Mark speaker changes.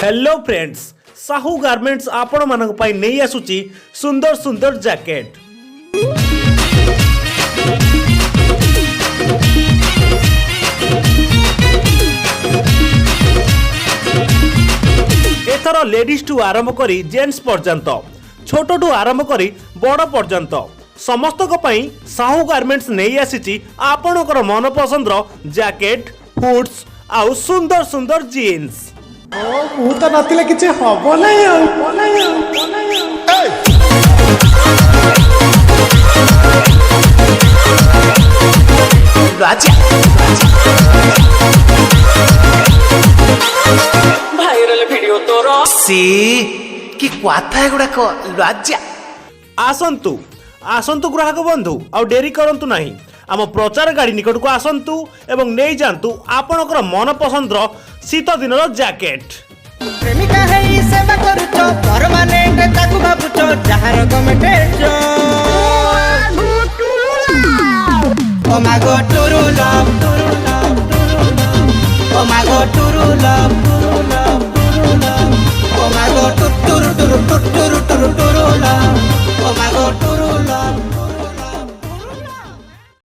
Speaker 1: Hello friends, Sahu garments आपण मानक पई नहीं आसुची सुंदर सुंदर जैकेट। एथर लेडीज टू आरंभ करी जेंट्स पर्यंत, छोट टू आरंभ करी बड़ पर्यंत समस्त पई साहू गारमेंट्स नहीं आसीची आपणकर मन पसंद जैकेट, हुड्स आउ सुंदर सुंदर जीन्स।
Speaker 2: ମୁଁ ତ ନଥିଲେ କିଛି ହବ ନାହିଁ ଆଉ।
Speaker 3: भाइरल वीडियो तोर
Speaker 2: सी कि क्वाथा गुड़ाक लज्जा।
Speaker 1: आसंतु आसंतु ग्राहक बंधु आउ डेरी करंतु नहीं, आम प्रचार गाड़ी निकट को आसंतु एवं नहीं जांतु आपणकर मन पसंद शीत दिन जैकेट।
Speaker 3: प्रेमिका है सेवा करूचो परमानेंट ताकू भाबुचो जहार कमेटेच ओ मागो टुरु लव ओ मागो टुरु लव।